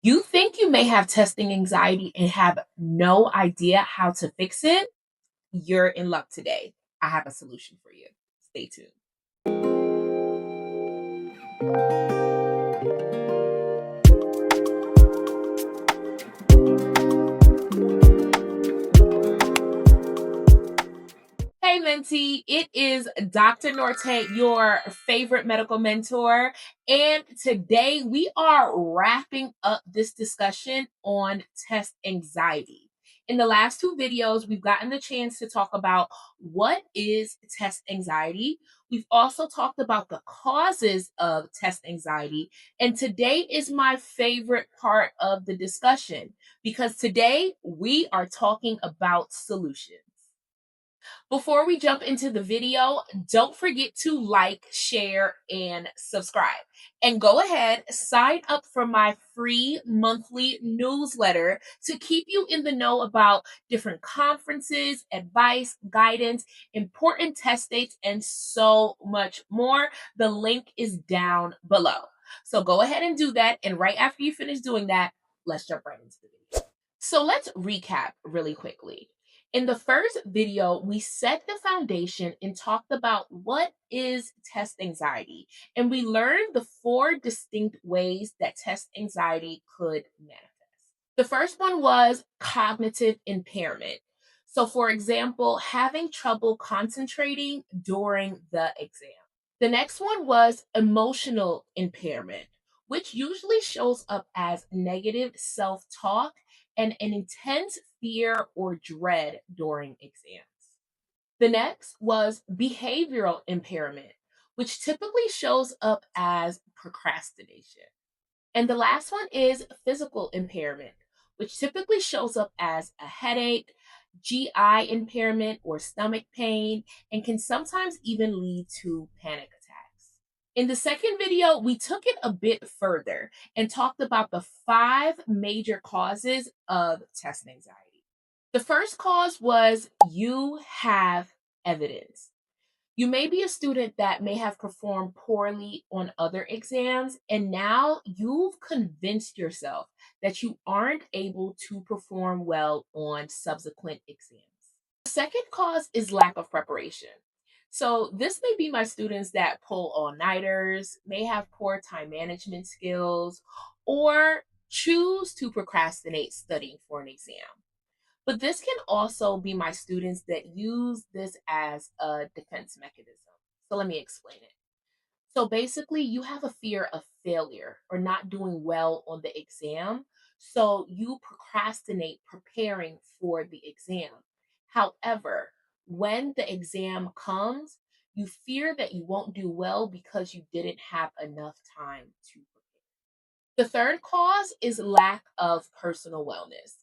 You think you may have testing anxiety and have no idea how to fix it? You're in luck today. I have a solution for you. Stay tuned. Hey, Mentee, it is Dr. Nortey, your favorite medical mentor. And today we are wrapping up this discussion on test anxiety. In the last two videos, we've gotten the chance to talk about what is test anxiety. We've also talked about the causes of test anxiety. And today is my favorite part of the discussion because today we are talking about solutions. Before we jump into the video, don't forget to like, share, and subscribe. And go ahead, sign up for my free monthly newsletter to keep you in the know about different conferences, advice, guidance, important test dates, and so much more. The link is down below. So go ahead and do that. And right after you finish doing that, let's jump right into the video. So let's recap really quickly. In the first video, we set the foundation and talked about what is test anxiety, and we learned the four distinct ways that test anxiety could manifest. The first one was cognitive impairment. So, for example, having trouble concentrating during the exam. The next one was emotional impairment, which usually shows up as negative self talk and an intense fear or dread during exams. The next was behavioral impairment, which typically shows up as procrastination. And the last one is physical impairment, which typically shows up as a headache, GI impairment, or stomach pain, and can sometimes even lead to panic attacks. In the second video, we took it a bit further and talked about the five major causes of test anxiety. The first cause was you have evidence. You may be a student that may have performed poorly on other exams, and now you've convinced yourself that you aren't able to perform well on subsequent exams. The second cause is lack of preparation. So, this may be my students that pull all nighters, may have poor time management skills, or choose to procrastinate studying for an exam. But this can also be my students that use this as a defense mechanism. So let me explain it. So basically, you have a fear of failure or not doing well on the exam. So you procrastinate preparing for the exam. However, when the exam comes, you fear that you won't do well because you didn't have enough time to prepare. The third cause is lack of personal wellness.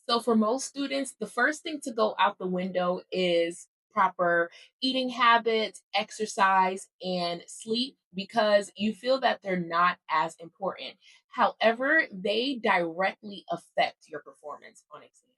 So, for most students, the first thing to go out the window is proper eating habits, exercise, and sleep because you feel that they're not as important. However, they directly affect your performance on exams.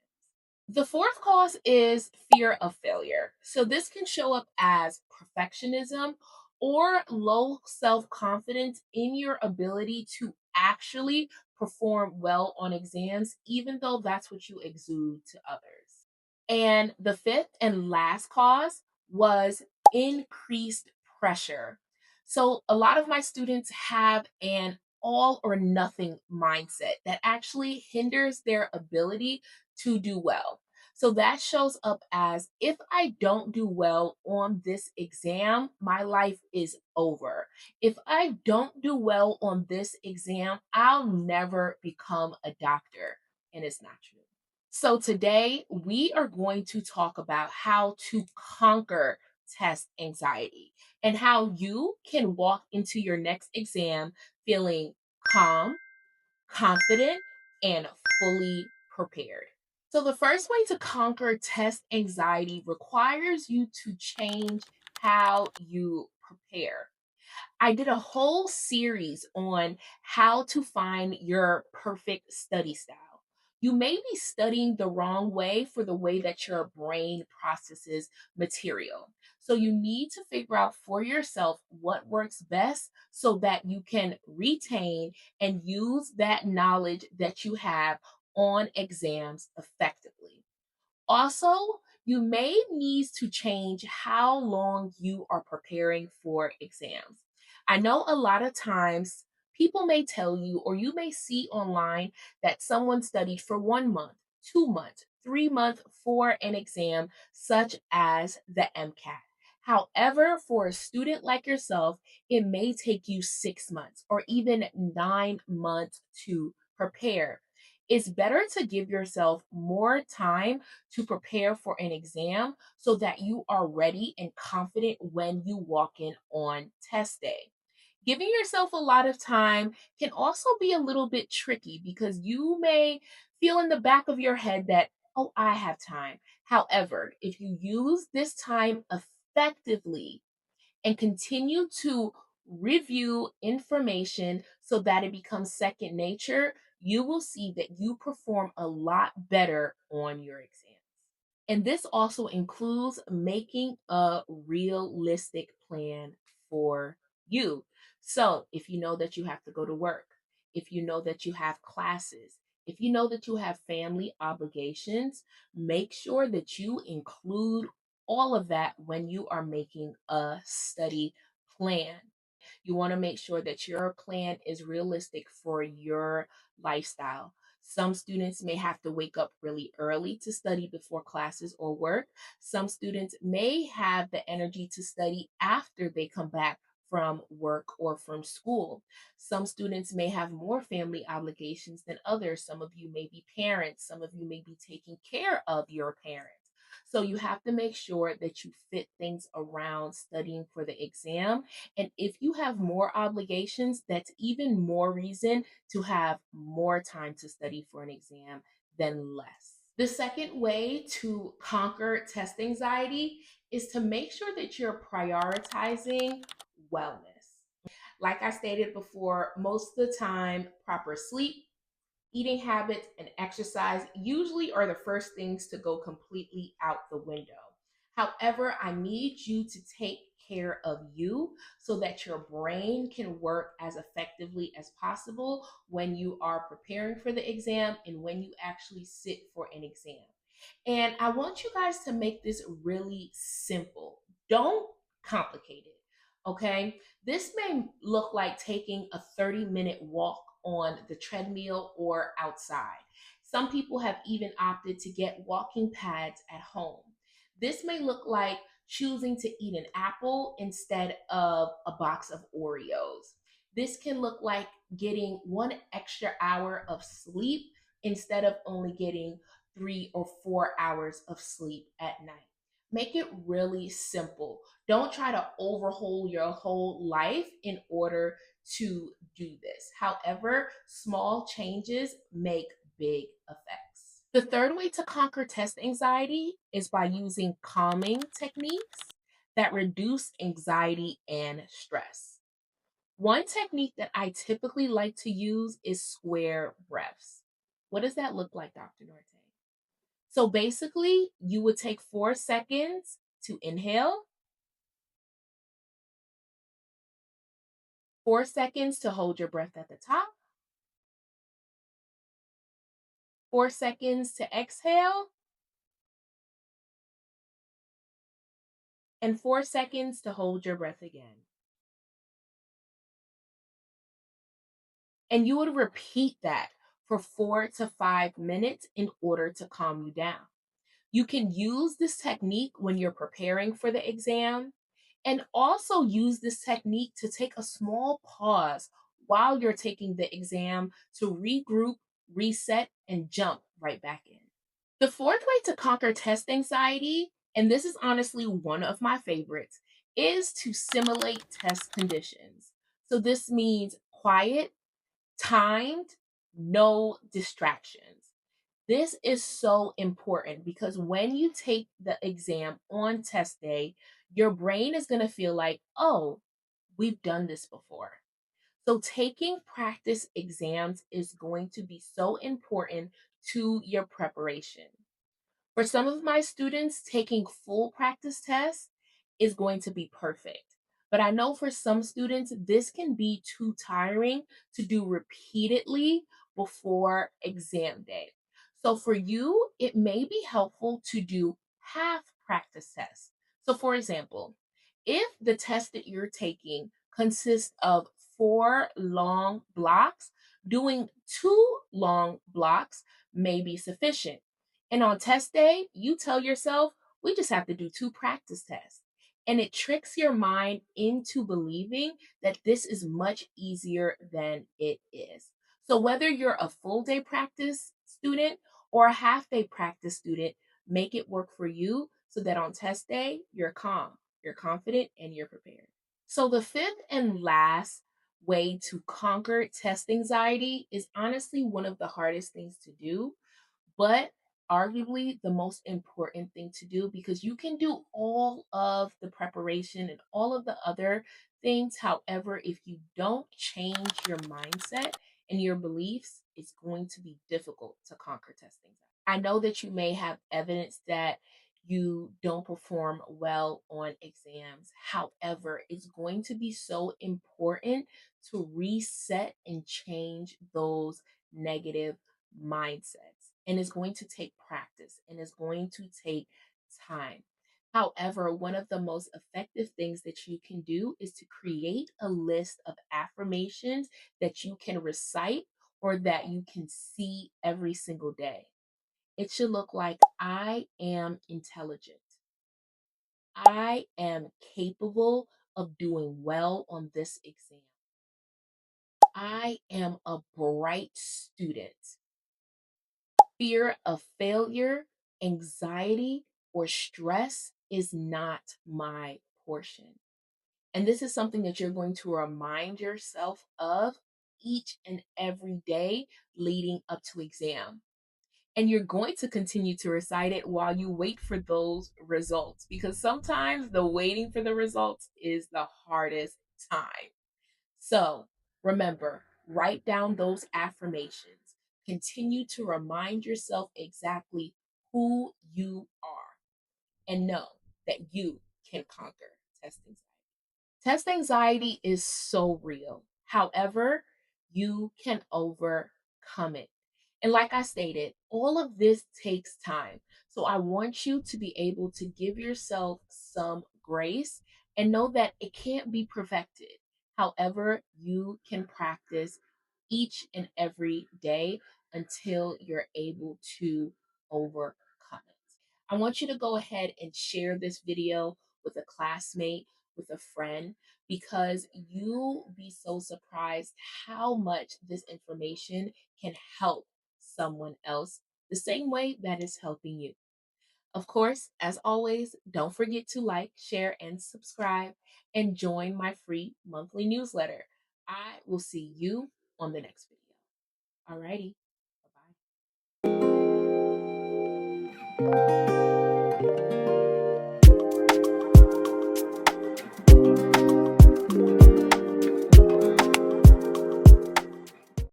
The fourth cause is fear of failure. So, this can show up as perfectionism or low self confidence in your ability to actually perform well on exams, even though that's what you exude to others. And the fifth and last cause was increased pressure. So, a lot of my students have an all or nothing mindset that actually hinders their ability to do well. So that shows up as if I don't do well on this exam, my life is over. If I don't do well on this exam, I'll never become a doctor. And it's not true. So today we are going to talk about how to conquer test anxiety and how you can walk into your next exam feeling calm, confident, and fully prepared. So, the first way to conquer test anxiety requires you to change how you prepare. I did a whole series on how to find your perfect study style. You may be studying the wrong way for the way that your brain processes material. So you need to figure out for yourself what works best so that you can retain and use that knowledge that you have on exams effectively. Also, you may need to change how long you are preparing for exams. I know a lot of times people may tell you, or you may see online, that someone studied for 1 month, 2 months, 3 months for an exam, such as the MCAT. However, for a student like yourself, it may take you 6 months or even 9 months to prepare. It's better to give yourself more time to prepare for an exam so that you are ready and confident when you walk in on test day. Giving yourself a lot of time can also be a little bit tricky because you may feel in the back of your head that, oh, I have time. However, if you use this time effectively and continue to review information so that it becomes second nature, you will see that you perform a lot better on your exam. And this also includes making a realistic plan for you. So, if you know that you have to go to work, if you know that you have classes, if you know that you have family obligations, make sure that you include all of that when you are making a study plan. You want to make sure that your plan is realistic for your lifestyle. Some students may have to wake up really early to study before classes or work. Some students may have the energy to study after they come back from work or from school. Some students may have more family obligations than others. Some of you may be parents. Some of you may be taking care of your parents. So you have to make sure that you fit things around studying for the exam. And if you have more obligations, that's even more reason to have more time to study for an exam than less. The second way to conquer test anxiety is to make sure that you're prioritizing wellness. Like I stated before, most of the time, proper sleep, eating habits, and exercise usually are the first things to go completely out the window. However, I need you to take care of you so that your brain can work as effectively as possible when you are preparing for the exam and when you actually sit for an exam. And I want you guys to make this really simple. Don't complicate it. Okay. This may look like taking a 30-minute walk on the treadmill or outside. Some people have even opted to get walking pads at home. This may look like choosing to eat an apple instead of a box of Oreos. This can look like getting 1 extra hour of sleep instead of only getting 3 or 4 hours of sleep at night. Make it really simple. Don't try to overhaul your whole life in order to do this. However, small changes make big effects. The third way to conquer test anxiety is by using calming techniques that reduce anxiety and stress. One technique that I typically like to use is square breaths. What does that look like, Dr. Norte? So basically, you would take 4 seconds to inhale, 4 seconds to hold your breath at the top, 4 seconds to exhale, and 4 seconds to hold your breath again. And you would repeat that for 4 to 5 minutes in order to calm you down. You can use this technique when you're preparing for the exam, and also use this technique to take a small pause while you're taking the exam to regroup, reset, and jump right back in. The fourth way to conquer test anxiety, and this is honestly one of my favorites, is to simulate test conditions. So this means quiet, timed, no distractions. This is so important because when you take the exam on test day, your brain is going to feel like, oh, we've done this before. So, taking practice exams is going to be so important to your preparation. For some of my students, taking full practice tests is going to be perfect. But I know for some students, this can be too tiring to do repeatedly before exam day. So for you, it may be helpful to do half practice tests. So, for example, if the test that you're taking consists of 4 long blocks, doing 2 long blocks may be sufficient. And on test day, you tell yourself, we just have to do 2 practice tests. And it tricks your mind into believing that this is much easier than it is. So, whether you're a full day practice student or a half day practice student, make it work for you so that on test day, you're calm, you're confident, and you're prepared. So, the fifth and last way to conquer test anxiety is honestly one of the hardest things to do, but arguably the most important thing to do, because you can do all of the preparation and all of the other things. However, if you don't change your mindset and your beliefs, it's going to be difficult to conquer testing. I know that you may have evidence that you don't perform well on exams. However, it's going to be so important to reset and change those negative mindsets. And it's going to take practice and it's going to take time. However, one of the most effective things that you can do is to create a list of affirmations that you can recite or that you can see every single day. It should look like, I am intelligent. I am capable of doing well on this exam. I am a bright student. Fear of failure, anxiety, or stress is not my portion. And this is something that you're going to remind yourself of each and every day leading up to exam. And you're going to continue to recite it while you wait for those results, because sometimes the waiting for the results is the hardest time. So remember, write down those affirmations. Continue to remind yourself exactly who you are and know that you can conquer testing. Test anxiety is so real. However, you can overcome it. And like I stated, all of this takes time. So I want you to be able to give yourself some grace and know that it can't be perfected. However, you can practice each and every day until you're able to overcome it. I want you to go ahead and share this video with a classmate, with a friend, because you'll be so surprised how much this information can help someone else the same way that is helping you. Of course, as always, don't forget to like, share, and subscribe, and join my free monthly newsletter. I will see you on the next video. Alrighty, bye bye.